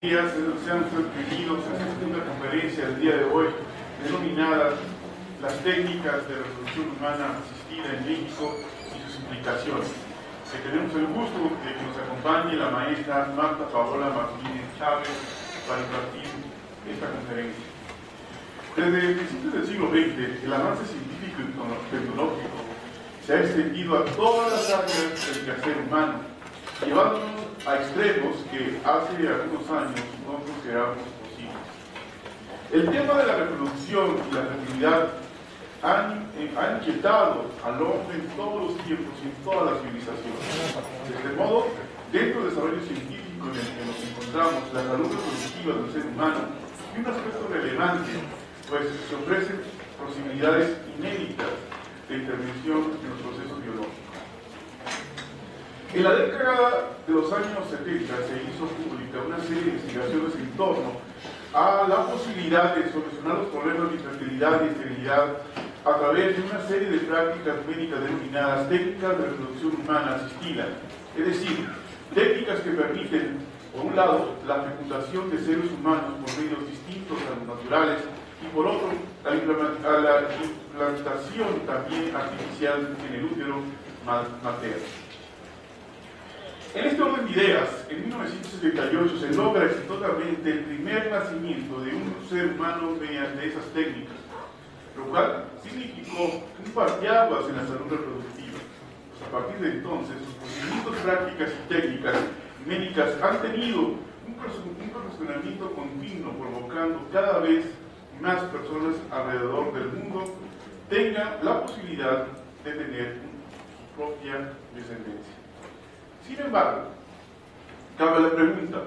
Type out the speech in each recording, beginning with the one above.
Sean bienvenidos a esta segunda conferencia del día de hoy, denominada Las técnicas de reproducción humana asistida en México y sus implicaciones. Tenemos el gusto de que nos acompañe la maestra Marta Paola Martínez Chávez para impartir esta conferencia. Desde principios del siglo XX, el avance científico y tecnológico se ha extendido a todas las áreas del quehacer humano, llevándonos a extremos que hace algunos años no considerábamos posibles. El tema de la reproducción y la fertilidad han inquietado al hombre en todos los tiempos y en todas las civilizaciones. De este modo, dentro del desarrollo científico en el que nos encontramos, la salud reproductiva del ser humano y un aspecto relevante, pues se ofrecen posibilidades inéditas de intervención en los procesos biológicos. En la década de los años 70 se hizo pública una serie de investigaciones en torno a la posibilidad de solucionar los problemas de infertilidad y esterilidad a través de una serie de prácticas médicas denominadas técnicas de reproducción humana asistida, es decir, técnicas que permiten, por un lado, la fecundación de seres humanos por medios distintos a los naturales y por otro, la implantación también artificial en el útero materno. En este orden de ideas, en 1978 se logra exitosamente el primer nacimiento de un ser humano mediante esas técnicas, lo cual significó un parteaguas en la salud reproductiva. Pues a partir de entonces, sus procedimientos, prácticas y técnicas médicas han tenido un perfeccionamiento continuo, provocando cada vez más personas alrededor del mundo tengan la posibilidad de tener su propia descendencia. Sin embargo, cabe la pregunta: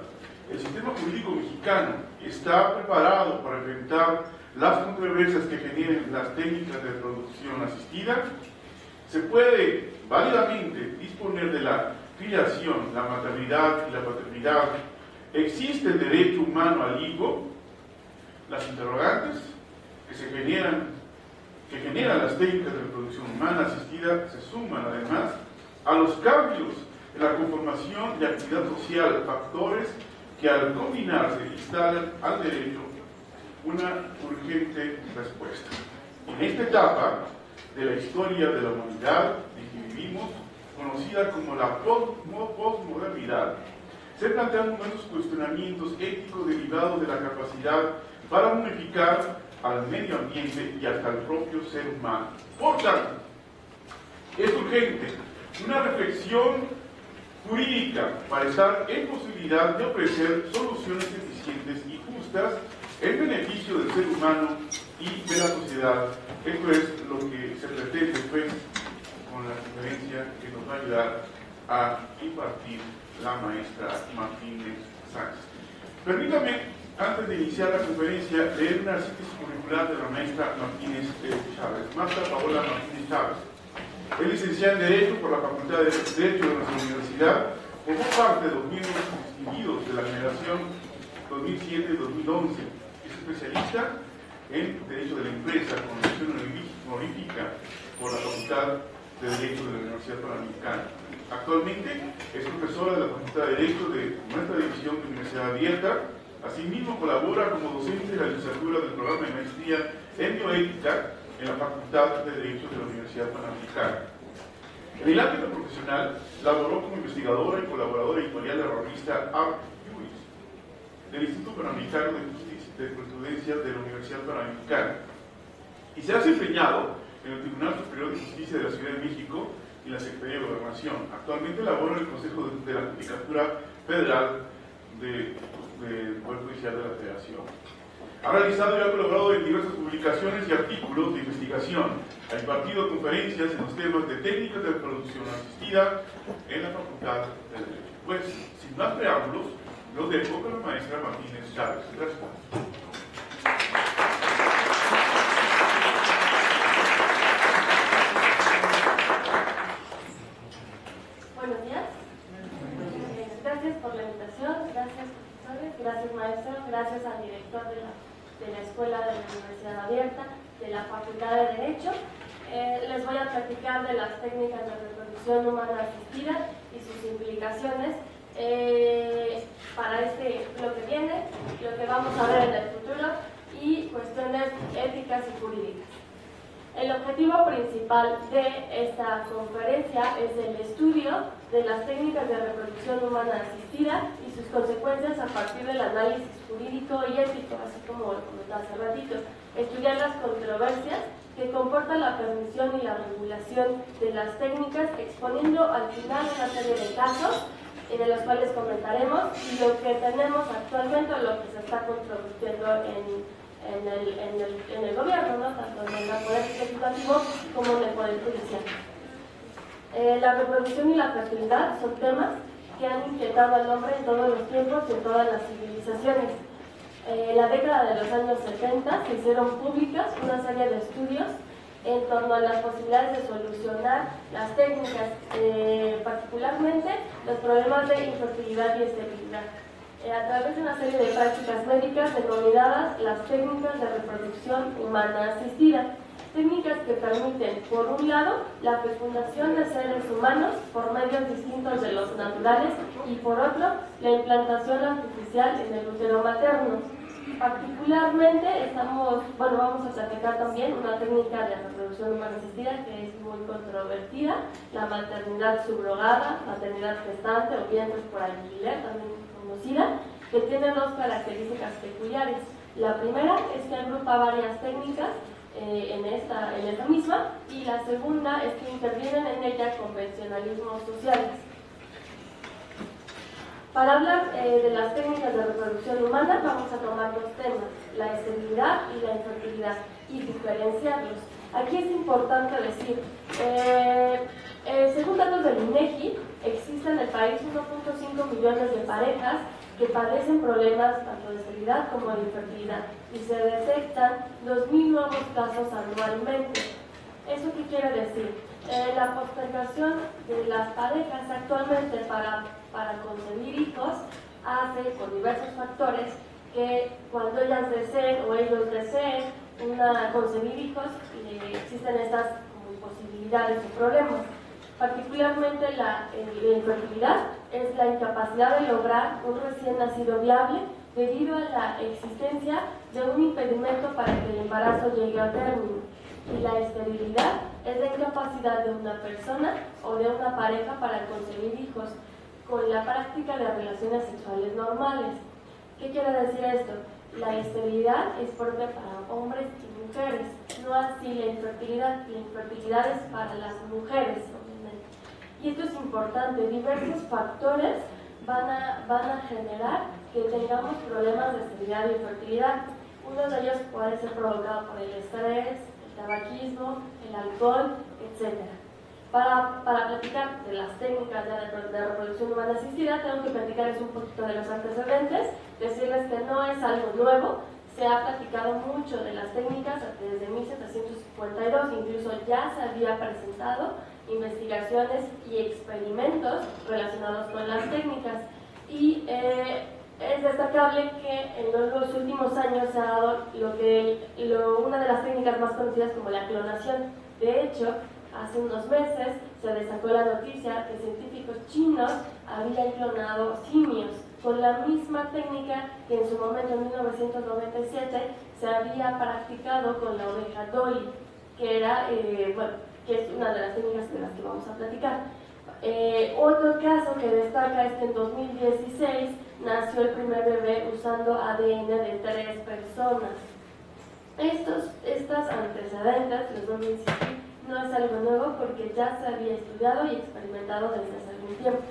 ¿el sistema jurídico mexicano está preparado para enfrentar las controversias que generen las técnicas de reproducción asistida? ¿Se puede válidamente disponer de la filiación, la maternidad y la paternidad? ¿Existe el derecho humano al hijo? Las interrogantes que generan las técnicas de reproducción humana asistida se suman además a los cambios en la conformación y actividad social, factores que al combinarse instalan al derecho una urgente respuesta. En esta etapa de la historia de la humanidad en que vivimos, conocida como la postmodernidad, se plantean numerosos cuestionamientos éticos derivados de la capacidad para modificar al medio ambiente y hasta el propio ser humano. Por tanto, es urgente una reflexión jurídica para estar en posibilidad de ofrecer soluciones eficientes y justas en beneficio del ser humano y de la sociedad. Esto es lo que se pretende pues con la conferencia que nos va a ayudar a impartir la maestra Martínez Sánchez. Permítame, antes de iniciar la conferencia, leer una síntesis curricular de la maestra Martínez Chávez. Marta Paola Martínez Chávez es licenciada en Derecho por la Facultad de Derecho de nuestra universidad, formó parte de los miembros distinguidos de la generación 2007-2011. Es especialista en Derecho de la Empresa, con mención honorífica por la Facultad de Derecho de la Universidad Panamericana. Actualmente es profesora de la Facultad de Derecho de nuestra división de Universidad Abierta. Asimismo colabora como docente de la licenciatura del programa de maestría en bioética en la Facultad de Derecho de la Universidad Panamericana. En el ámbito profesional, laboró como investigadora y colaboradora editorial de la revista Art Juris del Instituto Panamericano de Justicia y de Jurisprudencia de la Universidad Panamericana y se ha desempeñado en el Tribunal Superior de Justicia de la Ciudad de México y la Secretaría de Gobernación. Actualmente labora en el Consejo de la Judicatura Federal del Poder Judicial de la Federación. Ha realizado y ha colaborado en diversas publicaciones y artículos de investigación. Ha impartido conferencias en los temas de técnicas de reproducción asistida en la Facultad de Derecho. Pues, sin más preámbulos, los dejo con la maestra Martínez Chávez. Gracias. Buenos días. Gracias por la invitación, gracias profesores, gracias maestros, gracias al director de la Escuela de la Universidad Abierta, de la Facultad de Derecho. Les voy a platicar de las técnicas de reproducción humana asistida y sus implicaciones para lo que viene, lo que vamos a ver en el futuro y cuestiones éticas y jurídicas. El objetivo principal de esta conferencia es el estudio de las técnicas de reproducción humana asistida y sus consecuencias a partir del análisis jurídico y ético, así como lo comentaba hace ratito. Estudiar las controversias que comportan la permisión y la regulación de las técnicas, exponiendo al final una serie de casos de los cuales comentaremos y lo que tenemos actualmente o lo que se está controvirtiendo en el gobierno, ¿no? Tanto en el poder legislativo como en el poder judicial. La reproducción y la fertilidad son temas que han inquietado al hombre en todos los tiempos y en todas las civilizaciones. En la década de los años 70 se hicieron públicas una serie de estudios en torno a las posibilidades de solucionar las técnicas, particularmente los problemas de infertilidad y esterilidad, a través de una serie de prácticas médicas denominadas las técnicas de reproducción humana asistida. Técnicas que permiten, por un lado, la fecundación de seres humanos por medios distintos de los naturales y, por otro, la implantación artificial en el útero materno. Particularmente vamos a platicar también una técnica de reproducción humana asistida que es muy controvertida, la maternidad subrogada, maternidad gestante o vientres por alquiler, también conocida, que tiene dos características peculiares. La primera es que agrupa varias técnicas en esta misma, y la segunda es que intervienen en ella convencionalismos sociales. Para hablar de las técnicas de reproducción humana vamos a tomar dos temas, la esterilidad y la infertilidad, y diferenciarlos. Aquí es importante decir, según datos del INEGI, existen en el país 1.5 millones de parejas que padecen problemas tanto de esterilidad como de infertilidad y se detectan 2.000 nuevos casos anualmente. ¿Eso qué quiere decir? La postergación de las parejas actualmente para concebir hijos hace, por diversos factores, que cuando ellas deseen o ellos deseen concebir hijos, existen estas imposibilidades o problemas. Particularmente la infertilidad es la incapacidad de lograr un recién nacido viable debido a la existencia de un impedimento para que el embarazo llegue a término. Y la esterilidad es la incapacidad de una persona o de una pareja para concebir hijos con la práctica de relaciones sexuales normales. ¿Qué quiere decir esto? La esterilidad es propia para hombres y mujeres, no así la infertilidad. La infertilidad es para las mujeres, obviamente. Y esto es importante, diversos factores van a generar que tengamos problemas de esterilidad y infertilidad. Uno de ellos puede ser provocado por el estrés, el tabaquismo, el alcohol, etc. Para platicar de las técnicas de reproducción humana asistida, tengo que platicarles un poquito de los antecedentes, decirles que no es algo nuevo, se ha platicado mucho de las técnicas desde 1752, incluso ya se había presentado investigaciones y experimentos relacionados con las técnicas. Y es destacable que en los últimos años se ha dado una de las técnicas más conocidas como la clonación. De hecho, hace unos meses se destacó la noticia que científicos chinos habían clonado simios con la misma técnica que en su momento, en 1997, se había practicado con la oveja Dolly, que es una de las técnicas de las que vamos a platicar. Otro caso que destaca es que en 2016 nació el primer bebé usando ADN de 3 personas. Estas antecedentes, les voy a insistir, no es algo nuevo porque ya se había estudiado y experimentado desde hace algún tiempo.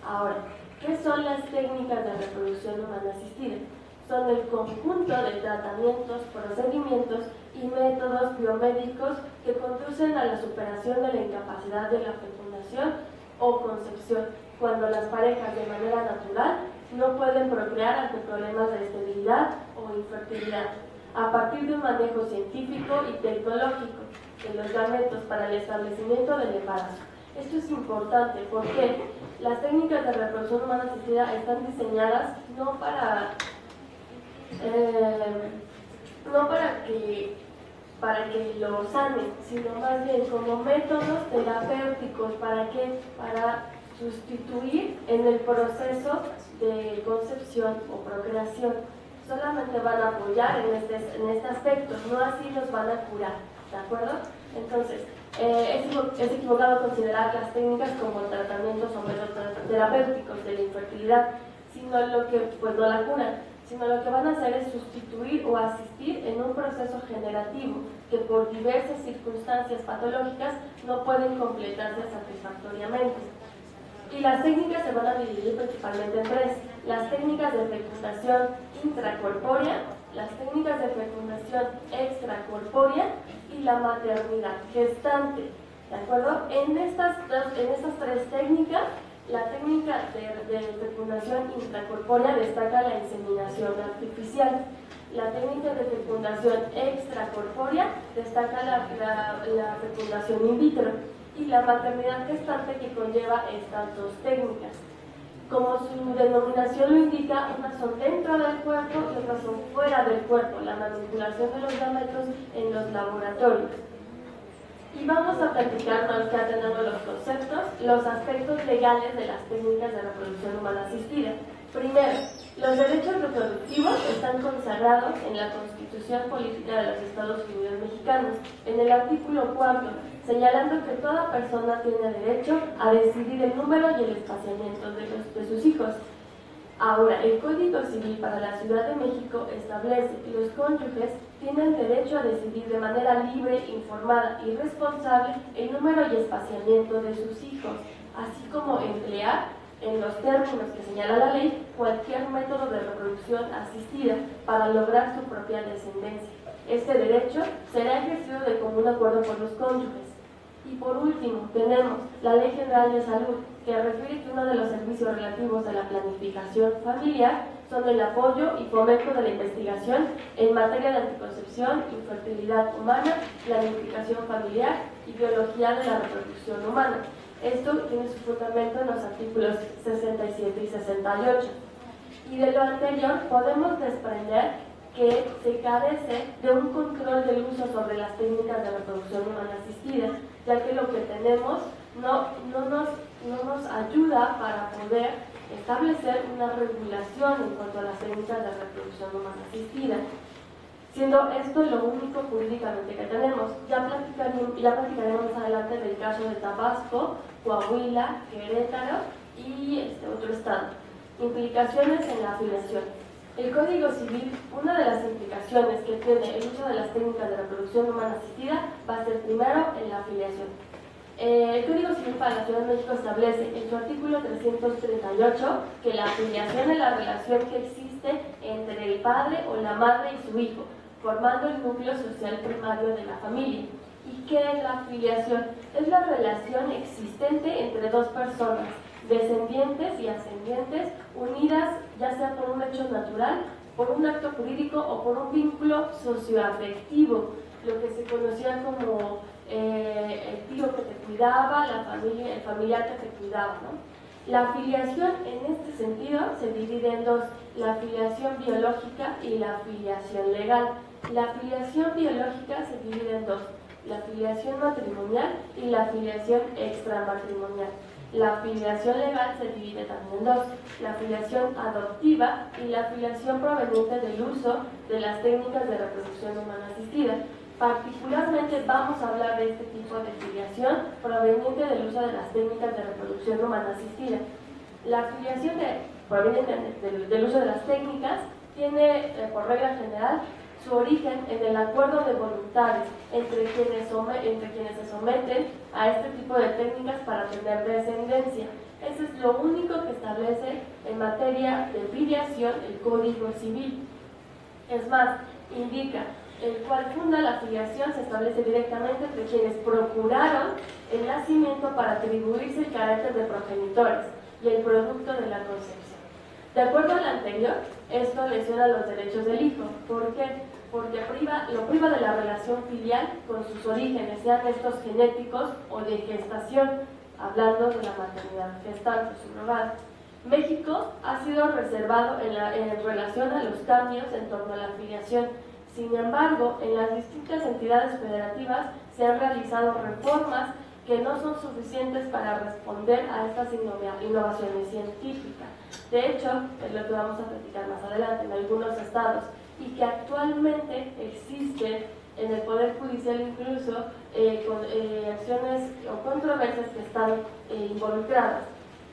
Ahora, ¿qué son las técnicas de reproducción humana asistida? Son el conjunto de tratamientos, procedimientos y métodos biomédicos que conducen a la superación de la incapacidad de la fecundación o concepción, cuando las parejas de manera natural no pueden procrear ante problemas de esterilidad o infertilidad, a partir de un manejo científico y tecnológico de los gametos para el establecimiento del embarazo. Esto es importante porque las técnicas de reproducción humana asistida están diseñadas no para que lo sanen, sino más bien como métodos terapéuticos. ¿Para qué? Para sustituir en el proceso de concepción o procreación. Solamente van a apoyar en este aspecto, no así los van a curar, ¿de acuerdo? Entonces, es equivocado considerar las técnicas como tratamientos o métodos terapéuticos de la infertilidad, sino lo que, pues no la curan, sino lo que van a hacer es sustituir o asistir en un proceso generativo que por diversas circunstancias patológicas no pueden completarse satisfactoriamente. Y las técnicas se van a dividir principalmente en tres: las técnicas de fecundación intracorpórea, las técnicas de fecundación extracorpórea y la maternidad gestante, ¿de acuerdo? En estas tres técnicas, la técnica de fecundación intracorpórea destaca la inseminación artificial. La técnica de fecundación extracorpórea destaca la fecundación in vitro, y la maternidad gestante, que conlleva estas dos técnicas. Como su denominación lo indica, unas son dentro del cuerpo y otras son fuera del cuerpo, la manipulación de los gametos en los laboratorios. Y vamos a platicarnos, ya tenemos los conceptos, los aspectos legales de las técnicas de reproducción humana asistida. Primero, los derechos reproductivos están consagrados en la Constitución Política de los Estados Unidos Mexicanos, en el artículo 4, señalando que toda persona tiene derecho a decidir el número y el espaciamiento de sus hijos. Ahora, el Código Civil para la Ciudad de México establece que los cónyuges tienen derecho a decidir de manera libre, informada y responsable el número y espaciamiento de sus hijos, así como emplear, en los términos que señala la ley, cualquier método de reproducción asistida para lograr su propia descendencia. Este derecho será ejercido de común acuerdo por los cónyuges. Y por último, tenemos la Ley General de Salud, que refiere que uno de los servicios relativos a la planificación familiar son el apoyo y fomento de la investigación en materia de anticoncepción, infertilidad humana, planificación familiar y biología de la reproducción humana. Esto tiene su fundamento en los artículos 67 y 68. Y de lo anterior podemos desprender que se carece de un control del uso sobre las técnicas de reproducción humana asistida, ya que lo que tenemos no nos ayuda para poder establecer una regulación en cuanto a las técnicas de reproducción humana asistida, siendo esto lo único jurídicamente que tenemos. Ya platicaremos más adelante del caso de Tabasco, Coahuila, Querétaro y otro estado. Implicaciones en la afiliación. El Código Civil, una de las implicaciones que tiene el uso de las técnicas de reproducción humana asistida va a ser primero en la afiliación. El Código Civil para la Ciudad de México establece en su artículo 338 que la afiliación es la relación que existe entre el padre o la madre y su hijo, formando el núcleo social primario de la familia. ¿Y qué es la afiliación? Es la relación existente entre dos personas, descendientes y ascendientes, unidas ya sea por un hecho natural, por un acto jurídico o por un vínculo socioafectivo, lo que se conocía como el tío que te cuidaba, el familiar que te cuidaba, ¿no? La afiliación en este sentido se divide en dos: la afiliación biológica y la afiliación legal. La afiliación biológica se divide en dos: la afiliación matrimonial y la afiliación extramatrimonial. La afiliación legal se divide también en dos: la afiliación adoptiva y la afiliación proveniente del uso de las técnicas de reproducción humana asistida. Particularmente vamos a hablar de este tipo de afiliación proveniente del uso de las técnicas de reproducción humana asistida. La afiliación proveniente del uso de las técnicas tiene, por regla general, su origen en el acuerdo de voluntades entre quienes se someten a este tipo de técnicas para tener descendencia. Eso es lo único que establece en materia de filiación el Código Civil. Es más, indica: el cual funda la afiliación se establece directamente entre quienes procuraron el nacimiento para atribuirse el carácter de progenitores y el producto de la concepción. De acuerdo al anterior, esto lesiona los derechos del hijo. ¿Por qué? Porque lo priva de la relación filial con sus orígenes, sean estos genéticos o de gestación, hablando de la maternidad gestante, subrogada. México ha sido reservado en relación a los cambios en torno a la afiliación. Sin embargo, en las distintas entidades federativas se han realizado reformas que no son suficientes para responder a estas innovaciones científicas. De hecho, es lo que vamos a platicar más adelante, en algunos estados, y que actualmente existen en el Poder Judicial incluso acciones o controversias que están involucradas.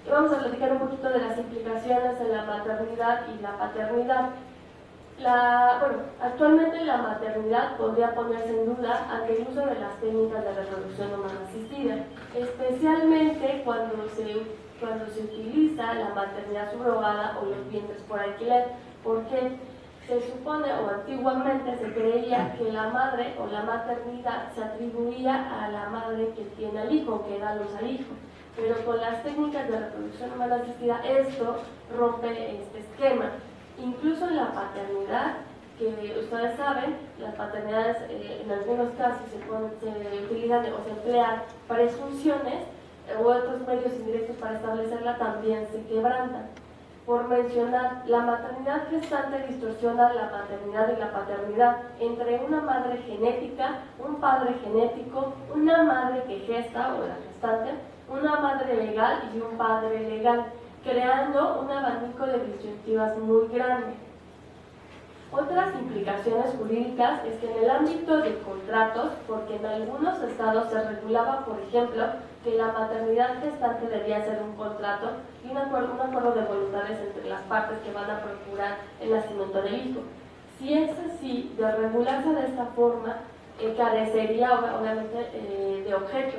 Y vamos a platicar un poquito de las implicaciones en la maternidad y la paternidad. Actualmente la maternidad podría ponerse en duda ante el uso de las técnicas de reproducción humana asistida, especialmente cuando se utiliza la maternidad subrogada o los vientres por alquiler, porque se supone o antiguamente se creía que la madre o la maternidad se atribuía a la madre que tiene al hijo, que da luz al hijo. Pero con las técnicas de reproducción humana asistida esto rompe este esquema. Incluso en la paternidad, que ustedes saben, las paternidades en algunos casos se utilizan o se emplean presunciones u otros medios indirectos para establecerla, también se quebrantan. Por mencionar, la maternidad gestante distorsiona la maternidad y la paternidad entre una madre genética, un padre genético, una madre que gesta o la gestante, una madre legal y un padre legal, creando un abanico de disyuntivas muy grande. Otras implicaciones jurídicas es que en el ámbito de contratos, porque en algunos estados se regulaba, por ejemplo, que la maternidad gestante debía ser un contrato y un acuerdo de voluntades entre las partes que van a procurar el nacimiento del hijo. Si es así, de regularse de esta forma, carecería obviamente de objeto.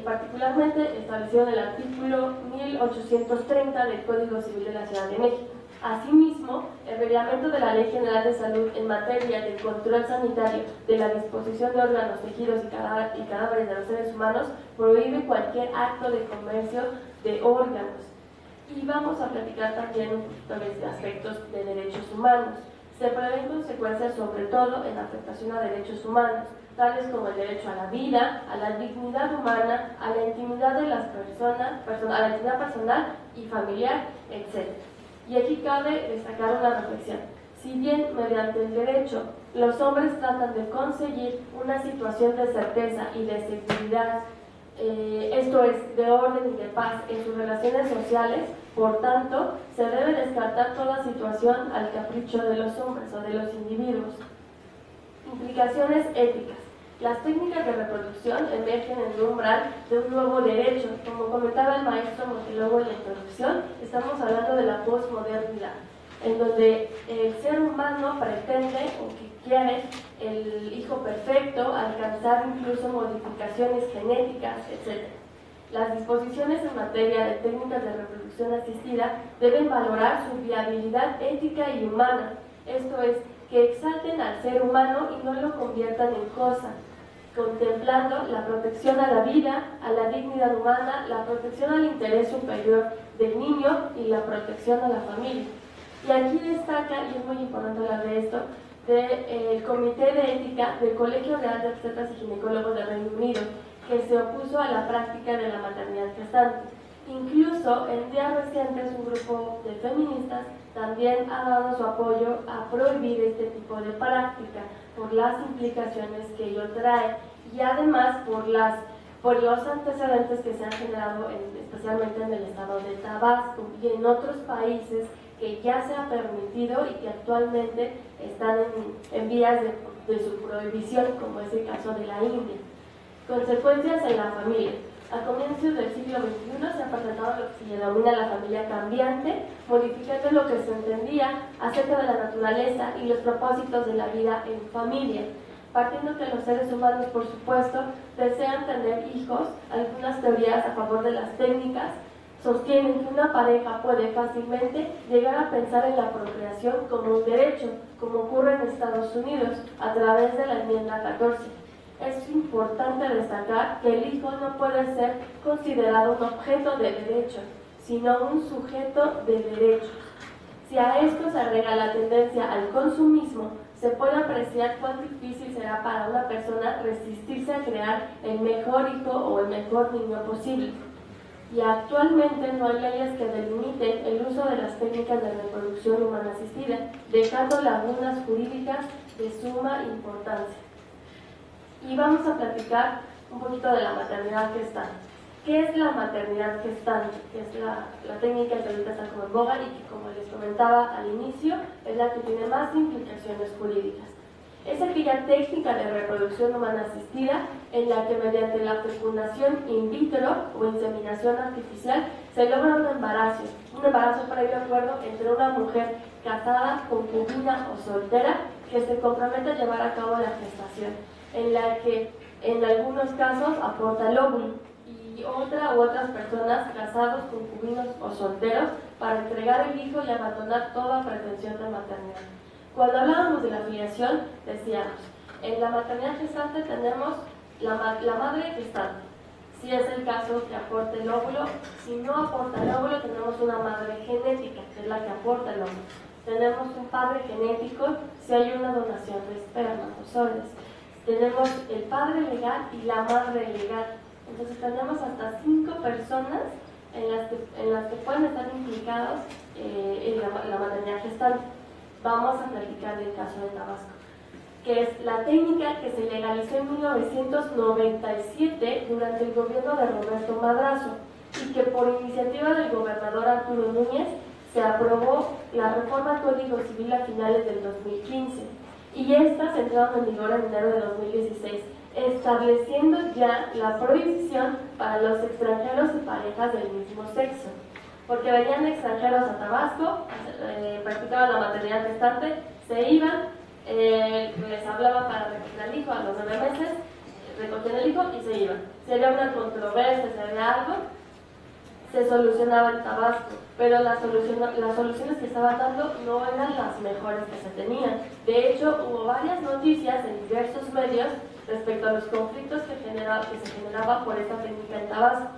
Particularmente establecido en el artículo 1830 del Código Civil de la Ciudad de México. Asimismo, el reglamento de la Ley General de Salud en materia del control sanitario de la disposición de órganos, tejidos y cadáveres de los seres humanos prohíbe cualquier acto de comercio de órganos. Y vamos a platicar también un poquito de aspectos de derechos humanos. Se prevén consecuencias sobre todo en afectación a derechos humanos, tales como el derecho a la vida, a la dignidad humana, a la intimidad de las personas, a la intimidad personal y familiar, etc. Y aquí cabe destacar una reflexión. Si bien mediante el derecho los hombres tratan de conseguir una situación de certeza y de seguridad, esto es, de orden y de paz en sus relaciones sociales, por tanto, se debe descartar toda situación al capricho de los hombres o de los individuos. Implicaciones éticas. Las técnicas de reproducción emergen en el umbral de un nuevo derecho. Como comentaba el maestro Montelongo en la introducción, estamos hablando de la posmodernidad, en donde el ser humano pretende o que quiere el hijo perfecto, alcanzar incluso modificaciones genéticas, etc. Las disposiciones en materia de técnicas de reproducción asistida deben valorar su viabilidad ética y humana, esto es, que exalten al ser humano y no lo conviertan en cosa, contemplando la protección a la vida, a la dignidad humana, la protección al interés superior del niño y la protección a la familia. Y aquí destaca, y es muy importante hablar de esto, del Comité de Ética del Colegio Real de Obstetras y Ginecólogos del Reino Unido, que se opuso a la práctica de la maternidad gestante. Incluso en días recientes un grupo de feministas también ha dado su apoyo a prohibir este tipo de práctica por las implicaciones que ello trae y además por los antecedentes que se han generado especialmente en el estado de Tabasco y en otros países que ya se ha permitido y que actualmente están en vías de su prohibición, como es el caso de la India. Consecuencias en la familia. A comienzos del siglo XXI se ha presentado lo que se denomina la familia cambiante, modificando lo que se entendía acerca de la naturaleza y los propósitos de la vida en familia. Partiendo que los seres humanos, por supuesto, desean tener hijos, algunas teorías a favor de las técnicas sostienen que una pareja puede fácilmente llegar a pensar en la procreación como un derecho, como ocurre en Estados Unidos, a través de la enmienda 14. Es importante destacar que el hijo no puede ser considerado un objeto de derechos, sino un sujeto de derechos. Si a esto se agrega la tendencia al consumismo, se puede apreciar cuán difícil será para una persona resistirse a crear el mejor hijo o el mejor niño posible. Y actualmente no hay leyes que delimiten el uso de las técnicas de reproducción humana asistida, dejando lagunas jurídicas de suma importancia. Y vamos a platicar un poquito de la maternidad gestante. ¿Qué es la maternidad gestante? Que es la técnica que ahorita está como en boga y que, como les comentaba al inicio, es la que tiene más implicaciones jurídicas. Es aquella técnica de reproducción humana asistida en la que mediante la fecundación in vitro o inseminación artificial se logra un embarazo previo acuerdo entre una mujer casada, concubina o soltera que se compromete a llevar a cabo la gestación, en la que en algunos casos aporta el óvulo y otras personas casados, concubinos o solteros para entregar el hijo y abandonar toda pretensión de maternidad. Cuando hablábamos de la filiación, decíamos, en la maternidad gestante tenemos la madre gestante, si es el caso que aporte el óvulo. Si no aporta el óvulo, tenemos una madre genética, que es la que aporta el óvulo. Tenemos un padre genético si hay una donación de espermatozoides. Tenemos el padre legal y la madre legal. Entonces tenemos hasta 5 personas en las que pueden estar implicados en la maternidad gestante. Vamos a platicar del caso de Tabasco, que es la técnica que se legalizó en 1997 durante el gobierno de Roberto Madrazo y que por iniciativa del gobernador Arturo Núñez se aprobó la reforma al Código Civil a finales del 2015 y estas entraron en vigor en enero de 2016, estableciendo ya la prohibición para los extranjeros y parejas del mismo sexo. Porque venían extranjeros a Tabasco, practicaban la maternidad gestante, se iban, les hablaban para recoger al hijo a los 9 meses, recogían el hijo y se iban. Si había una controversia, si había algo, se solucionaba en Tabasco, pero las soluciones que estaban dando no eran las mejores que se tenían. De hecho, hubo varias noticias en diversos medios respecto a los conflictos que se generaban por esta técnica en Tabasco.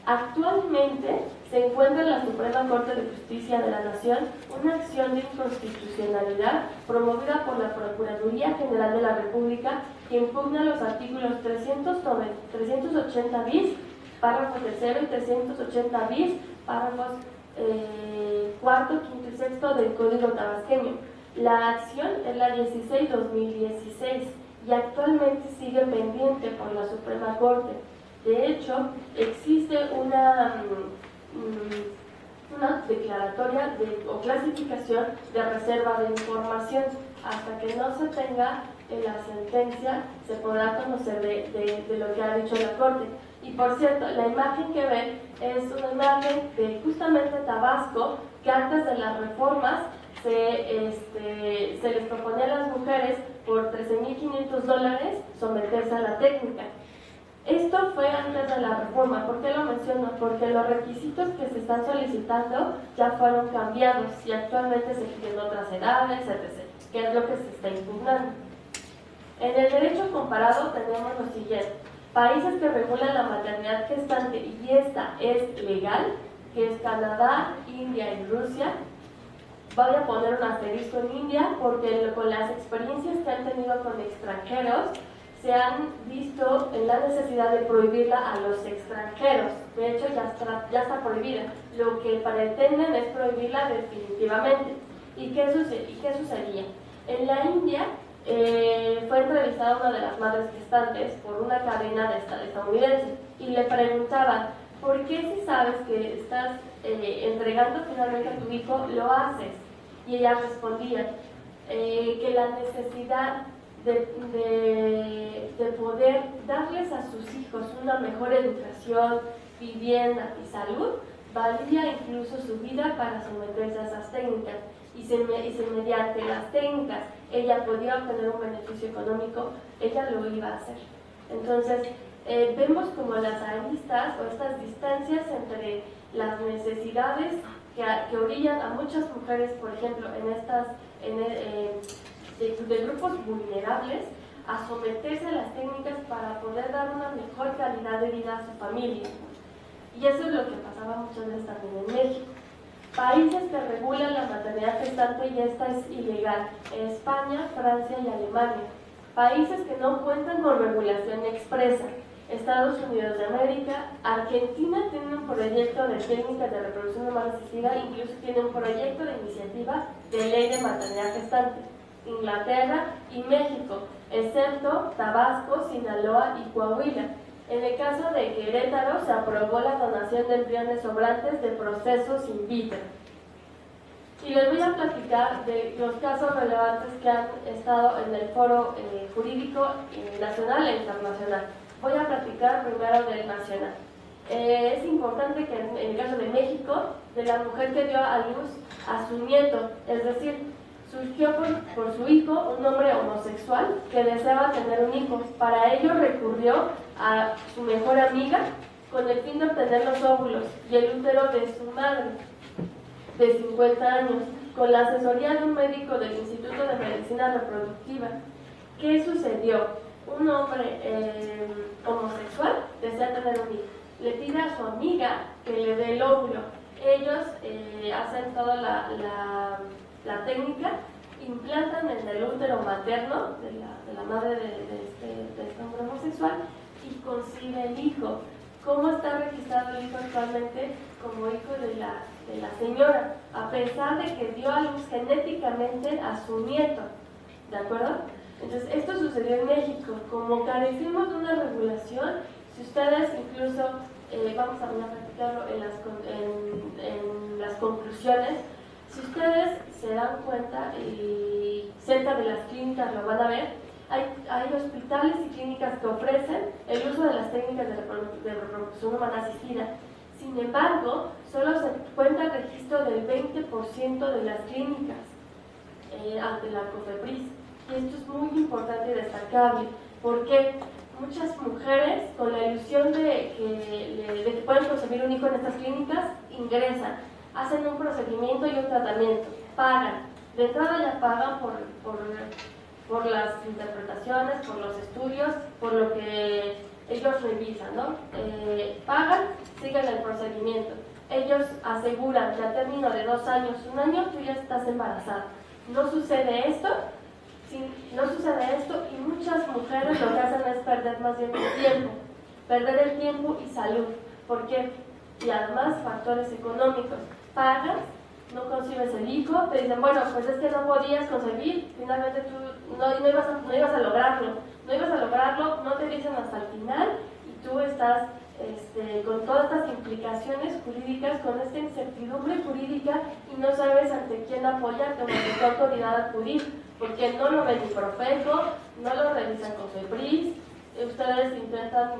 Actualmente se encuentra en la Suprema Corte de Justicia de la Nación una acción de inconstitucionalidad promovida por la Procuraduría General de la República que impugna los artículos 380 bis, párrafos tercero y 380 bis, párrafos cuarto, quinto y sexto del Código Tabasqueño. La acción es la 16-2016 y actualmente sigue pendiente por la Suprema Corte. De hecho, existe una declaratoria o clasificación de reserva de información. Hasta que no se tenga la sentencia, se podrá conocer de lo que ha dicho la Corte. Y por cierto, la imagen que ven es una imagen de justamente Tabasco, que antes de las reformas se les proponía a las mujeres por $13,500 someterse a la técnica. Esto fue antes de la reforma. ¿Por qué lo menciono? Porque los requisitos que se están solicitando ya fueron cambiados y actualmente se exigen otras edades, etc., que es lo que se está impugnando. En el derecho comparado tenemos lo siguiente: países que regulan la maternidad gestante y esta es legal, que es Canadá, India y Rusia. Voy a poner un asterisco en India porque con las experiencias que han tenido con extranjeros se han visto en la necesidad de prohibirla a los extranjeros. De hecho, ya está prohibida. Lo que pretenden es prohibirla definitivamente. ¿Y qué sucedía? En la India fue entrevistada una de las madres gestantes por una cadena estadounidense y le preguntaban: ¿por qué si sabes que estás entregando finalmente a tu hijo, lo haces? Y ella respondía que la necesidad de poder darles a sus hijos una mejor educación, vivienda y salud, valía incluso su vida para someterse a esas técnicas. Y si mediante las técnicas ella podía obtener un beneficio económico, ella lo iba a hacer. Entonces, vemos como las aristas o estas distancias entre las necesidades que orillan a muchas mujeres, por ejemplo, de grupos vulnerables, a someterse a las técnicas para poder dar una mejor calidad de vida a su familia. Y eso es lo que pasaba muchas veces también en México. Países que regulan la maternidad gestante y esta es ilegal: España, Francia y Alemania. Países que no cuentan con regulación expresa: Estados Unidos de América. Argentina tiene un proyecto de técnicas de reproducción humana asistida, incluso tiene un proyecto de iniciativa de ley de maternidad gestante. Inglaterra y México, excepto Tabasco, Sinaloa y Coahuila. En el caso de Querétaro se aprobó la donación de embriones sobrantes de procesos in vitro. Y les voy a platicar de los casos relevantes que han estado en el foro jurídico nacional e internacional. Voy a platicar primero del nacional. Es importante que en el caso de México, de la mujer que dio a luz a su nieto, es decir, surgió por su hijo un hombre homosexual que deseaba tener un hijo. Para ello recurrió a su mejor amiga con el fin de obtener los óvulos y el útero de su madre de 50 años, con la asesoría de un médico del Instituto de Medicina Reproductiva. ¿Qué sucedió? Un hombre homosexual desea tener un hijo. Le pide a su amiga que le dé el óvulo. Ellos hacen toda la técnica, implantan en el útero materno de la madre de este hombre homosexual y concibe el hijo. ¿Cómo está registrado el hijo actualmente? Como hijo de la señora, a pesar de que dio a luz genéticamente a su nieto, ¿de acuerdo? Entonces, esto sucedió en México. Como carecimos de una regulación, si ustedes incluso, vamos a platicarlo en las conclusiones, si ustedes se dan cuenta y cerca de las clínicas lo van a ver, hay hospitales y clínicas que ofrecen el uso de las técnicas de reproducción humana asistida. Sin embargo, solo se cuenta el registro del 20% de las clínicas ante la COFEPRIS. Y esto es muy importante y destacable, porque muchas mujeres, con la ilusión de que pueden concebir un hijo en estas clínicas, ingresan, hacen un procedimiento y un tratamiento, pagan. De entrada ya pagan por las interpretaciones, por los estudios, por lo que ellos revisan, ¿no? Pagan, siguen el procedimiento. Ellos aseguran que a término de 2 años, 1 año, tú ya estás embarazada. No sucede esto, y muchas mujeres lo que hacen es perder más bien el tiempo, perder el tiempo y salud. ¿Por qué? Y además factores económicos. Pagas, no concibes el hijo, te dicen, bueno, pues es que no podías concebir, finalmente tú no ibas a lograrlo, no te dicen hasta el final y tú estás con todas estas implicaciones jurídicas, con esta incertidumbre jurídica y no sabes ante quién apoyarte o ante qué autoridad acudir, porque no lo ven ni Profeco, no lo revisan con COFEPRIS, ustedes intentan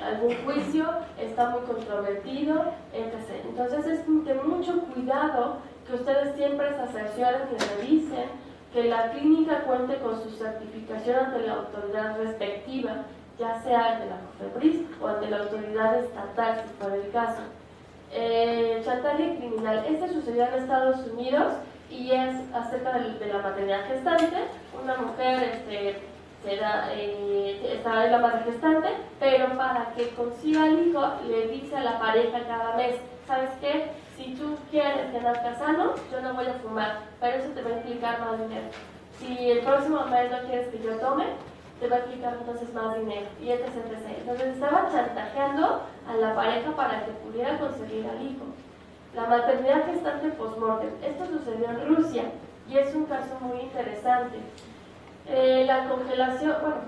algún juicio, está muy controvertido, etc. Entonces es de mucho cuidado que ustedes siempre se asesoren y revisen, que la clínica cuente con su certificación ante la autoridad respectiva, ya sea ante la COFEPRIS o ante la autoridad estatal, si fuera el caso. Chantaje criminal. Este sucedió en Estados Unidos y es acerca de la maternidad gestante. Una mujer está en la madre gestante, pero para que consiga el hijo le dice a la pareja cada mes, ¿sabes qué? Si tú quieres que nazca sano, yo no voy a fumar, pero eso te va a implicar más dinero. Si el próximo mes no quieres que yo tome, te va a implicar entonces más dinero, y etc. Entonces estaba chantajeando a la pareja para que pudiera conseguir al hijo. La maternidad gestante post-mortem. Esto sucedió en Rusia y es un caso muy interesante. La congelación, bueno,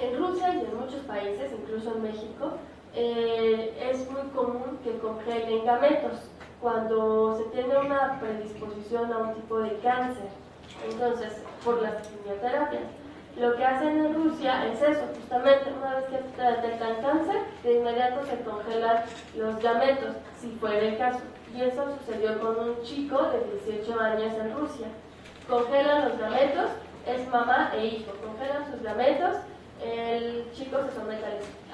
en Rusia y en muchos países, incluso en México, es muy común que congelen gametos cuando se tiene una predisposición a un tipo de cáncer. Entonces, por las quimioterapias, lo que hacen en Rusia es eso, justamente una vez que detectan cáncer, de inmediato se congelan los gametos, si fuera el caso. Y eso sucedió con un chico de 18 años en Rusia. Congelan los gametos, es mamá e hijo, congelan sus gametos, el chico se somete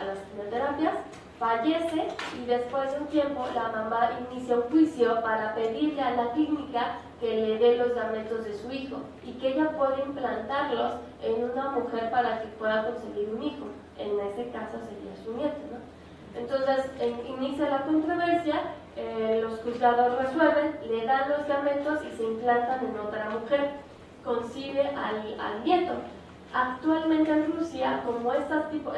a las quimioterapias, fallece y después de un tiempo la mamá inicia un juicio para pedirle a la clínica que le dé los gametos de su hijo y que ella pueda implantarlos en una mujer para que pueda conseguir un hijo. En este caso sería su nieto, ¿no? Entonces inicia la controversia, los juzgados resuelven, le dan los gametos y se implantan en otra mujer, concibe al nieto. Actualmente en Rusia, como este tipo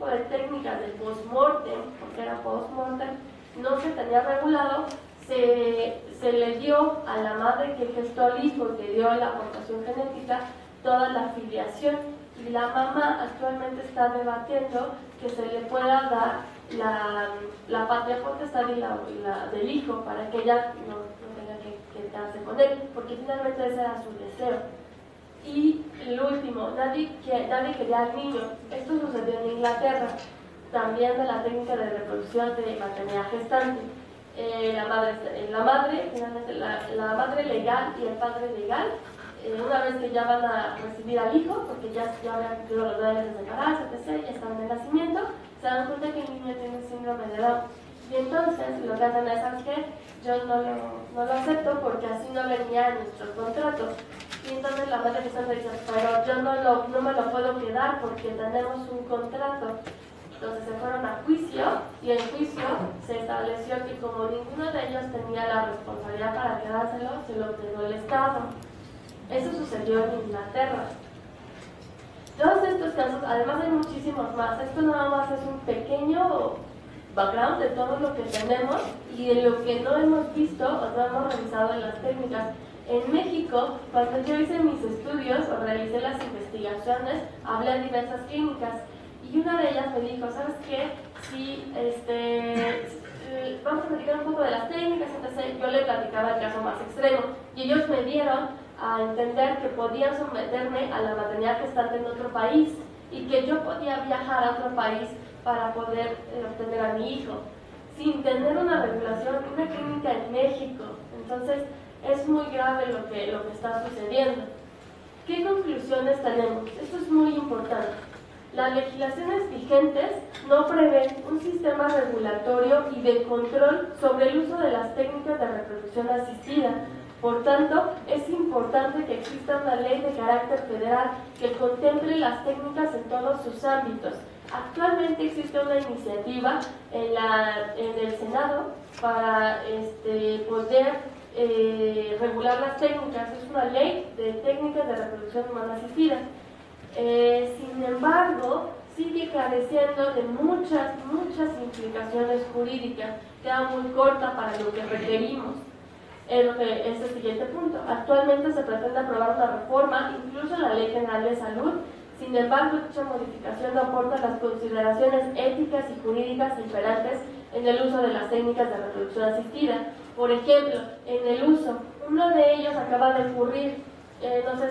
de técnicas de post-mortem, porque era post-mortem, no se tenía regulado, se le dio a la madre que gestó al hijo, que dio la aportación genética, toda la filiación, y la mamá actualmente está debatiendo que se le pueda dar la patria potestad del hijo para que ella no tenga que quedarse con él, porque finalmente ese era su deseo. Y el último, nadie quería al niño. Esto sucedió en Inglaterra, también de la técnica de reproducción de maternidad gestante. Finalmente la madre legal y el padre legal, una vez que ya van a recibir al hijo, porque ya habían cumplido los 9 meses de embarazo, etc., ya están en el nacimiento, se dan cuenta que el niño tiene síndrome de Down. Y entonces lo que hacen es, ¿sabes qué? Yo no lo acepto porque así no venía en nuestros contratos. Y entonces la madre gestante dice, pero yo no me lo puedo quedar porque tenemos un contrato. Entonces se fueron a juicio, y en juicio se estableció que como ninguno de ellos tenía la responsabilidad para quedárselo, se lo quedó el Estado. Eso sucedió en Inglaterra. Todos estos casos, además hay muchísimos más. Esto nada más es un pequeño background de todo lo que tenemos y de lo que no hemos visto o no hemos revisado en las técnicas. En México, cuando yo hice mis estudios o realicé las investigaciones, hablé a diversas clínicas. Y una de ellas me dijo, ¿sabes qué? Si vamos a platicar un poco de las técnicas, entonces yo le platicaba el caso más extremo. Y ellos me dieron a entender que podían someterme a la maternidad gestante en otro país y que yo podía viajar a otro país para poder obtener a mi hijo, sin tener una regulación, una clínica en México. Entonces, es muy grave lo que está sucediendo. ¿Qué conclusiones tenemos? Esto es muy importante. Las legislaciones vigentes no prevén un sistema regulatorio y de control sobre el uso de las técnicas de reproducción asistida. Por tanto, es importante que exista una ley de carácter federal que contemple las técnicas en todos sus ámbitos. Actualmente existe una iniciativa en el Senado para poder regular las técnicas. Es una ley de técnicas de reproducción humana asistida. Sin embargo, sigue careciendo de muchas implicaciones jurídicas. Queda muy corta para lo que requerimos. Es el siguiente punto. Actualmente se pretende aprobar una reforma, incluso en la Ley General de Salud. Sin embargo, dicha modificación no aporta las consideraciones éticas y jurídicas imperantes en el uso de las técnicas de reproducción asistida. Por ejemplo, en el uso, uno de ellos acaba de ocurrir. No sé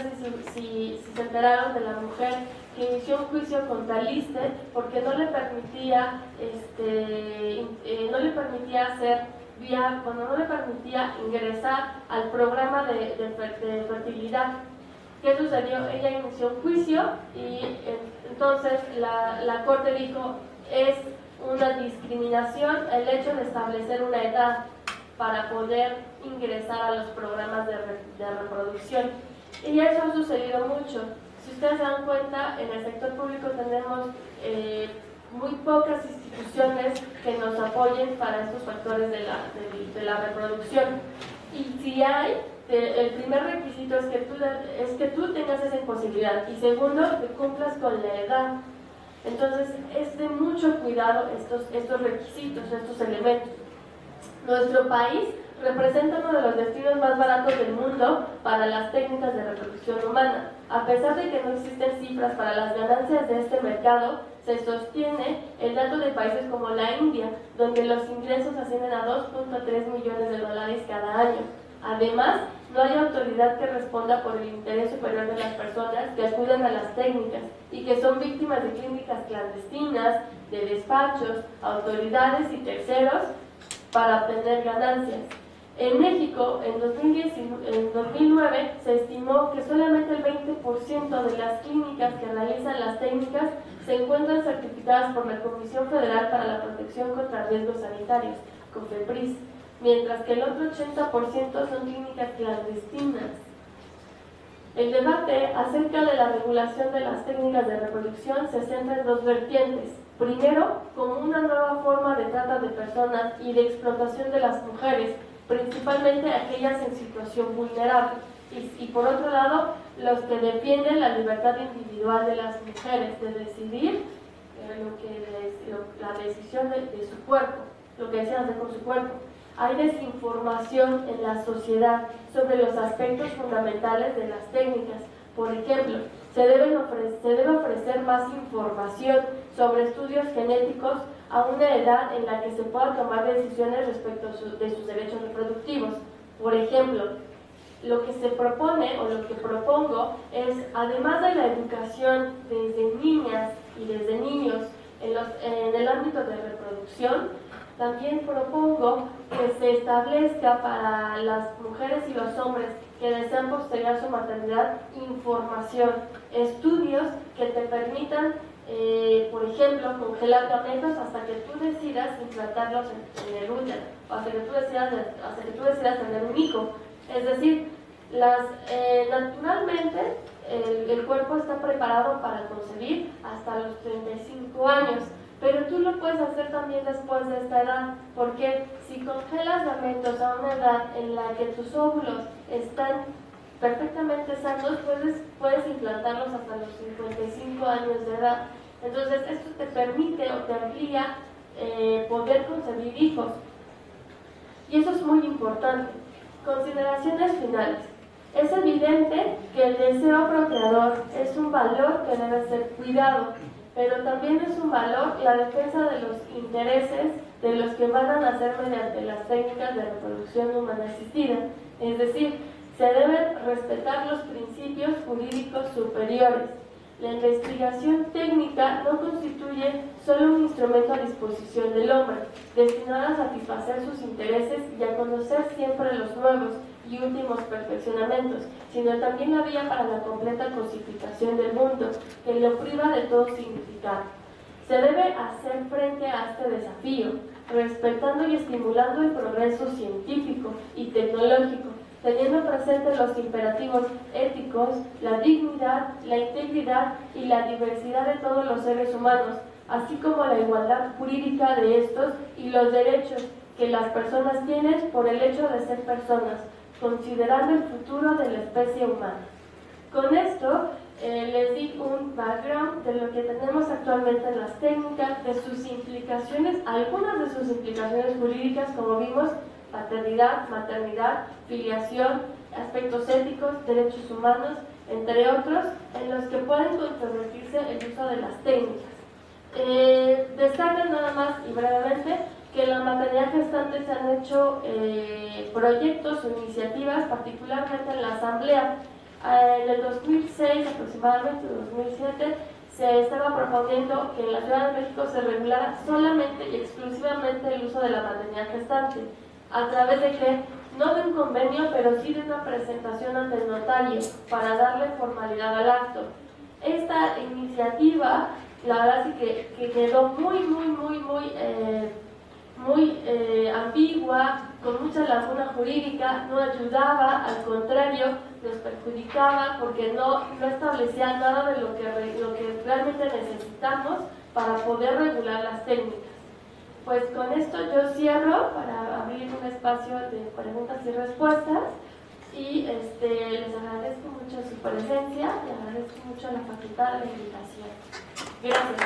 si se enteraron de la mujer que inició un juicio contra Liste porque no le permitía ingresar al programa de fertilidad. ¿Qué sucedió? Ella inició un juicio y entonces la corte dijo, es una discriminación el hecho de establecer una edad para poder ingresar a los programas de reproducción. Y eso ha sucedido mucho. Si ustedes se dan cuenta, en el sector público tenemos muy pocas instituciones que nos apoyen para estos factores de la reproducción. Y si hay, el primer requisito es que tú tengas esa imposibilidad, y segundo, que cumplas con la edad. Entonces, es de mucho cuidado estos requisitos, estos elementos. Nuestro país representa uno de los destinos más baratos del mundo para las técnicas de reproducción humana. A pesar de que no existen cifras para las ganancias de este mercado, se sostiene el dato de países como la India, donde los ingresos ascienden a 2.3 millones de dólares cada año. Además, no hay autoridad que responda por el interés superior de las personas que acuden a las técnicas y que son víctimas de clínicas clandestinas, de despachos, autoridades y terceros para obtener ganancias. En México, en 2009, se estimó que solamente el 20% de las clínicas que realizan las técnicas se encuentran certificadas por la Comisión Federal para la Protección contra Riesgos Sanitarios, COFEPRIS, mientras que el otro 80% son clínicas clandestinas. El debate acerca de la regulación de las técnicas de reproducción se centra en dos vertientes. Primero, como una nueva forma de trata de personas y de explotación de las mujeres, principalmente aquellas en situación vulnerable. Y por otro lado, los que defienden la libertad individual de las mujeres de decidir la decisión de su cuerpo, lo que desean hacer con su cuerpo. Hay desinformación en la sociedad sobre los aspectos fundamentales de las técnicas. Por ejemplo, se debe ofrecer más información sobre estudios genéticos a una edad en la que se puedan tomar decisiones respecto de sus derechos reproductivos. Por ejemplo, lo que se propone o lo que propongo es, además de la educación desde niñas y desde niños en el ámbito de reproducción, también propongo que se establezca para las mujeres y los hombres que desean postergar su maternidad información, estudios que te permitan, por ejemplo, congelar gametos hasta que tú decidas implantarlos en el útero, o hasta que tú decidas tener un hijo. Es decir, naturalmente el cuerpo está preparado para concebir hasta los 35 años, pero tú lo puedes hacer también después de esta edad, porque si congelas gametos a una edad en la que tus óvulos están perfectamente sanos, puedes implantarlos hasta los 55 años de edad. Entonces esto te permite o te amplía poder concebir hijos, y eso es muy importante. Consideraciones finales. Es evidente que el deseo procreador es un valor que debe ser cuidado, pero también es un valor la defensa de los intereses de los que van a nacer mediante las técnicas de reproducción humana asistida. Es decir, se deben respetar los principios jurídicos superiores. La investigación técnica no constituye solo un instrumento a disposición del hombre, destinado a satisfacer sus intereses y a conocer siempre los nuevos y últimos perfeccionamientos, sino también la vía para la completa cosificación del mundo, que lo priva de todo significado. Se debe hacer frente a este desafío, respetando y estimulando el progreso científico y tecnológico, teniendo presentes los imperativos éticos, la dignidad, la integridad y la diversidad de todos los seres humanos, así como la igualdad jurídica de estos y los derechos que las personas tienen por el hecho de ser personas, considerando el futuro de la especie humana. Con esto les di un background de lo que tenemos actualmente en las técnicas, de sus implicaciones, algunas de sus implicaciones jurídicas, como vimos, paternidad, maternidad, filiación, aspectos éticos, derechos humanos, entre otros, en los que pueden controvertirse el uso de las técnicas. Destacan nada más y brevemente que en la maternidad gestante se han hecho proyectos o iniciativas, particularmente en la Asamblea. En el 2006, aproximadamente 2007, se estaba proponiendo que en la Ciudad de México se regulara solamente y exclusivamente el uso de la maternidad gestante, a través de que, no de un convenio, pero sí de una presentación ante el notario para darle formalidad al acto. Esta iniciativa, la verdad sí que quedó muy ambigua, con mucha laguna jurídica, no ayudaba, al contrario, nos perjudicaba porque no establecía nada de lo que realmente necesitamos para poder regular las técnicas. Pues con esto yo cierro para abrir un espacio de preguntas y respuestas, y les agradezco mucho su presencia y agradezco mucho a la facultad de la invitación. Gracias.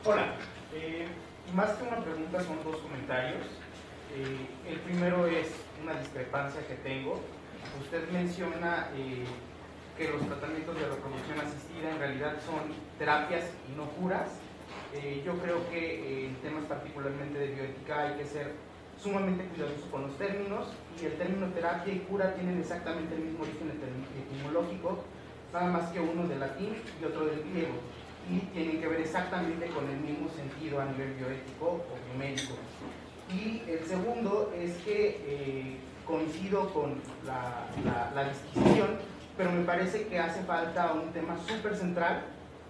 Hola, más que una pregunta son dos comentarios. El primero es una discrepancia que tengo. Usted menciona que los tratamientos de reproducción asistida en realidad son terapias y no curas. Yo creo que en temas particularmente de bioética hay que ser sumamente cuidadoso con los términos, y el término terapia y cura tienen exactamente el mismo origen etimológico, nada más que uno del latín y otro del griego, y tienen que ver exactamente con el mismo sentido a nivel bioético o biomédico. Y el segundo es que coincido con la disquisición, pero me parece que hace falta un tema súper central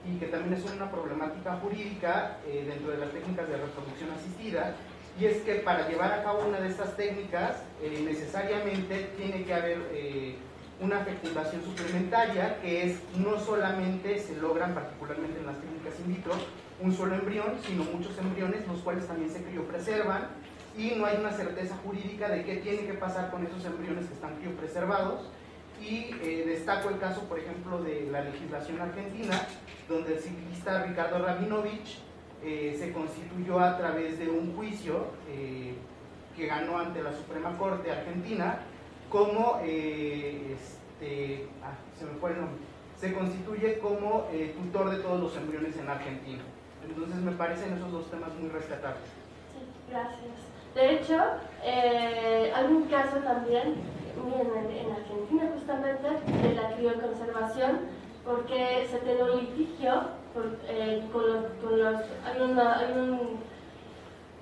y que también es una problemática jurídica dentro de las técnicas de reproducción asistida, y es que para llevar a cabo una de estas técnicas necesariamente tiene que haber una fecundación suplementaria, que es no solamente se logran, particularmente en las técnicas in vitro, un solo embrión, sino muchos embriones, los cuales también se criopreservan, y no hay una certeza jurídica de qué tiene que pasar con esos embriones que están criopreservados, Y destaco el caso, por ejemplo, de la legislación argentina, donde el ciclista Ricardo Rabinovich se constituyó a través de un juicio que ganó ante la Suprema Corte Argentina como, se me fue el nombre, se constituye como tutor de todos los embriones en Argentina. Entonces me parecen esos dos temas muy rescatables. Sí, gracias. De hecho, hay un caso también en Argentina justamente de la crioconservación, porque se tiene un litigio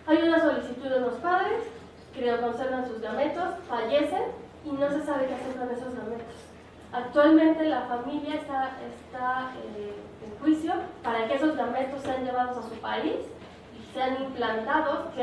hay una solicitud de los padres, crioconservan sus gametos, fallecen y no se sabe qué hacer con esos gametos. Actualmente la familia está en juicio para que esos gametos sean llevados a su país y sean implantados, que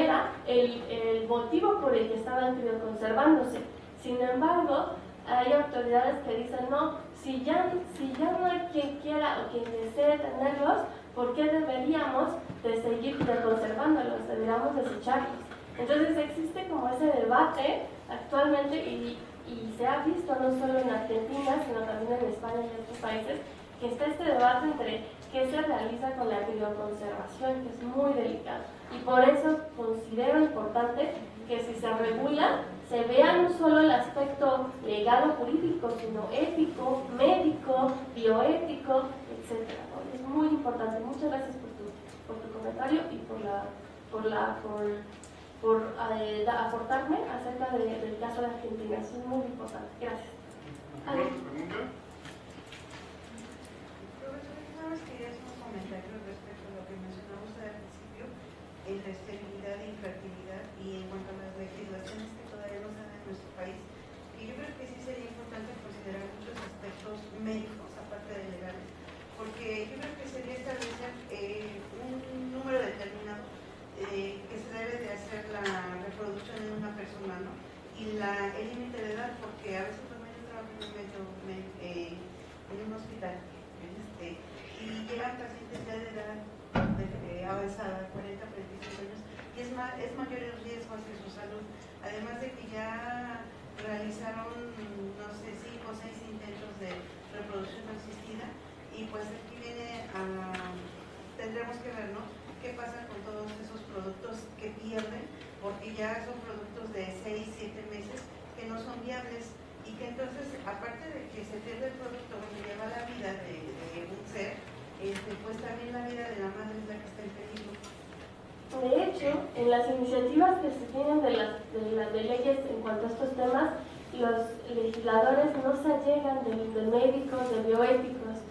era el motivo por el que estaban crioconservándose. Sin embargo, hay autoridades que dicen, no, si ya no hay quien quiera o quien desee tenerlos, ¿por qué deberíamos de seguir conservándolos? Deberíamos desecharlos. Entonces existe como ese debate actualmente y se ha visto no solo en Argentina, sino también en España y en otros países, que está este debate entre qué se realiza con la crioconservación, que es muy delicado. Y por eso considero importante que si se regula, se vea no solo el aspecto legal o jurídico, sino ético, médico, bioético, etc. Es muy importante. Muchas gracias por tu comentario y por aportarme acerca del caso de Argentina. Es muy importante. Gracias. ¿Pregunta? Profesor, nada más quería hacer un comentario respecto a lo que mencionaba usted al principio, en la esterilidad e infertilidad y en cuanto a las legislaciones que todavía no se dan en nuestro país, que yo creo que sí sería importante considerar muchos aspectos médicos, aparte de legales, porque yo creo que sería establecer un número determinado que se debe de hacer la reproducción en una persona, ¿no? Y el límite de edad, porque a veces también yo trabajo en un hospital y llegan pacientes ya de edad avanzada, 40, 45 años, y es mayor el riesgo hacia su salud, además de que ya realizaron, no sé, 5 o 6 intentos de reproducción asistida, y pues aquí tendremos que ver, ¿no?, qué pasa con todos esos productos que pierden, porque ya son productos de 6, 7 meses que no son viables, y que entonces, aparte de que se pierde el producto que lleva la vida de un ser, pues también la vida de la madre es la que está en peligro. De hecho, en las iniciativas que se tienen de leyes en cuanto a estos temas, los legisladores no se allegan de médicos, de bioéticos,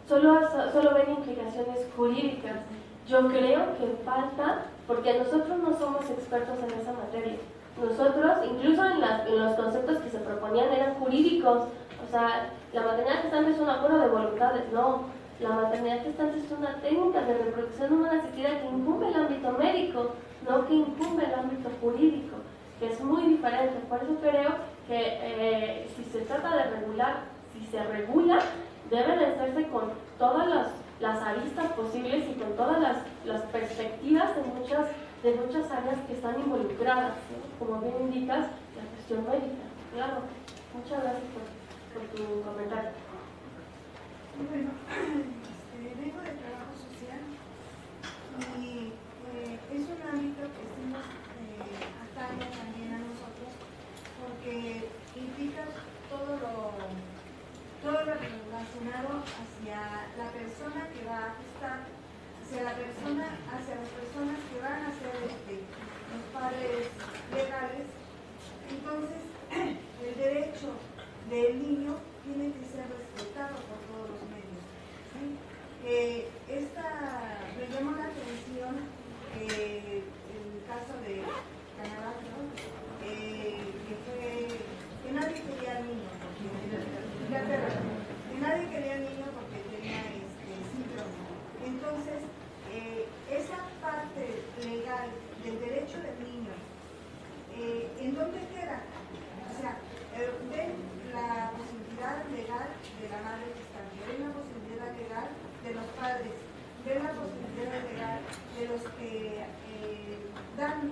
solo ven implicaciones jurídicas. Yo creo que falta, porque nosotros no somos expertos en esa materia. Nosotros, incluso en los conceptos que se proponían, eran jurídicos. O sea, la maternidad gestante es un acuerdo de voluntades, no. La maternidad gestante es una técnica de reproducción humana asistida que incumbe el ámbito médico, no que incumbe el ámbito jurídico, que es muy diferente. Por eso creo que si se trata de regular, si se regula, debe de hacerse con todas las aristas posibles y con todas las perspectivas de muchas áreas que están involucradas, ¿no? Como bien indicas, la cuestión médica. Claro, muchas gracias por tu comentario. Bueno, vengo de trabajo social y es un ámbito que sí nos atañe también a nosotros porque implica todo lo relacionado hacia la persona que va a gestar, hacia las personas que van a ser los padres legales. Entonces, el derecho del niño tiene que ser respetado por todos los medios, ¿sí? Me llamó la atención el caso de Canadá, ¿no? Que nadie quería al niño, que nadie quería al niño porque tenía síndrome. Entonces, esa parte legal del derecho del niño, ¿en dónde queda? O sea, ven la posibilidad legal de la madre gestante, ven la posibilidad legal de los padres, ven la posibilidad legal de los que dan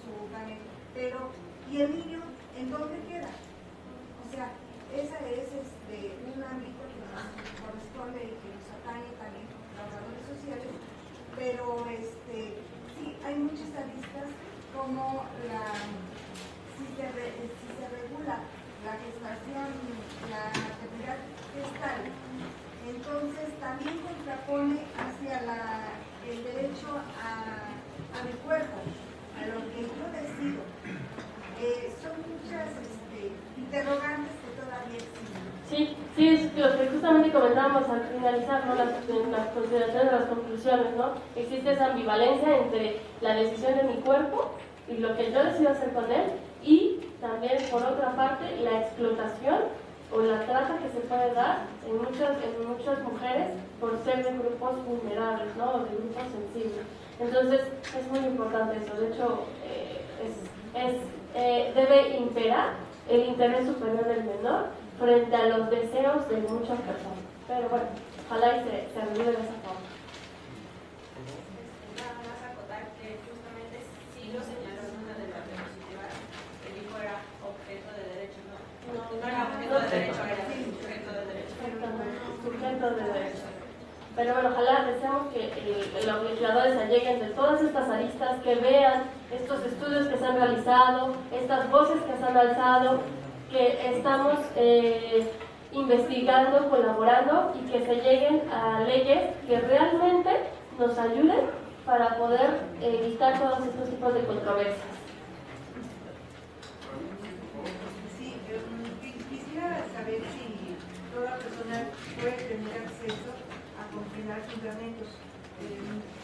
su gameto, pero ¿y el niño en dónde queda? O sea, comentábamos al finalizar, ¿no? las consideraciones, las conclusiones, ¿no? Existe esa ambivalencia entre la decisión de mi cuerpo y lo que yo decido hacer con él, y también, por otra parte, la explotación o la trata que se puede dar en muchas mujeres por ser de grupos vulnerables, ¿no? O de grupos sensibles. Entonces, es muy importante eso. De hecho, debe imperar el interés superior del menor frente a los deseos de muchas personas. Pero bueno, ojalá y se arregle de esa forma. Nada más acotar que justamente sí lo señaló en una de las diapositivas, el hijo era objeto de derecho, no era objeto de derecho, era sujeto de derecho. Sujeto de derecho. Pero bueno, ojalá deseamos que los legisladores se alleguen de todas estas aristas, que vean estos estudios que se han realizado, estas voces que se han alzado, que estamos investigando, colaborando, y que se lleguen a leyes que realmente nos ayuden para poder evitar todos estos tipos de controversias. Sí, quisiera saber si toda persona puede tener acceso a congelar fundamentos.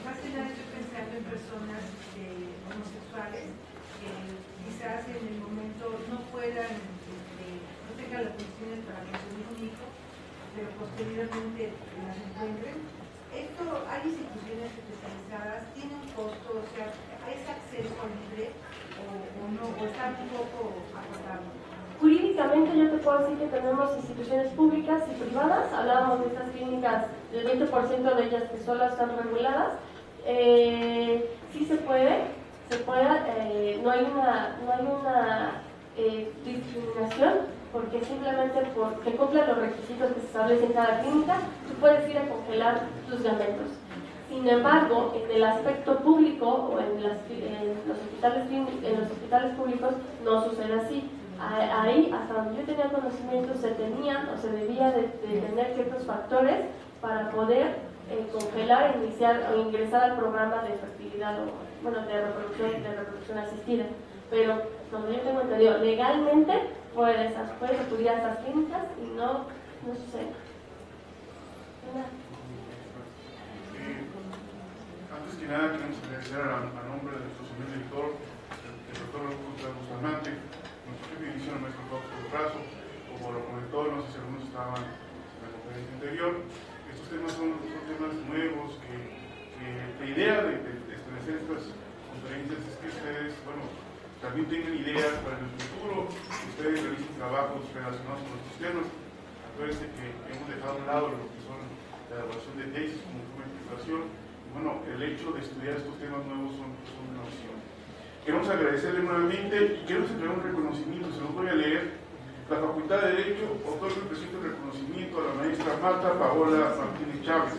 Más que nada estoy pensando en personas homosexuales que quizás en el momento no puedan, no tengan las condiciones para consumir un hijo, pero posteriormente las encuentren. Esto, hay instituciones especializadas, tiene un costo, o sea, ¿es acceso libre o no, o está un poco acotado? Jurídicamente yo te puedo decir que tenemos instituciones públicas y privadas. Hablábamos de estas clínicas, del 20% de ellas que solo están reguladas. Sí se puede, no hay una discriminación, porque simplemente porque cumplan los requisitos que se establecen en cada clínica, tú puedes ir a congelar tus gamentos. Sin embargo, en el aspecto público o en los hospitales públicos no sucede así. Ahí, hasta donde yo tenía conocimiento, se tenían o se debía de tener ciertos factores para poder congelar, iniciar o ingresar al programa de fertilidad o, bueno, de reproducción asistida. Pero, donde yo tengo entendido, legalmente puedes acudir a estas clínicas y no sucede. Antes que nada, queremos agradecer a nombre de nuestro señor director, el doctor Raúl Bustamante, nuestro jefe de división, el maestro Fausto Brazo, como lo comentó, no sé si algunos estaban en la conferencia anterior. Estos temas son temas nuevos, que la idea de establecer estas conferencias es que ustedes, bueno, también tengan ideas para el futuro, que ustedes realicen trabajos relacionados con estos temas. Acuérdense que hemos dejado a un lado lo que son la elaboración de tesis como forma de investigación. Bueno, el hecho de estudiar estos temas nuevos son una opción. Queremos agradecerle nuevamente y queremos entregar un reconocimiento, se los voy a leer. La Facultad de Derecho otorga el presente reconocimiento a la maestra Marta Paola Martínez Chávez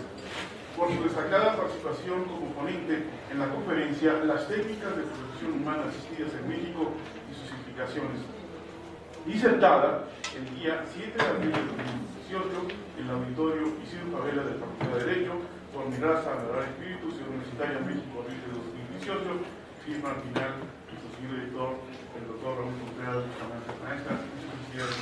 por su destacada participación como ponente en la conferencia Las técnicas de reproducción humana asistidas en México y sus implicaciones, disertada el día 7 de abril de 2018 en el auditorio Isidro Favela de la Facultad de Derecho por mi raza, la Espíritu, Ciudad Universitaria México, abril de 2018, firma al final nuestro señor director, el doctor Raúl Contreras Bustamante. Maestra, muchas felicidades.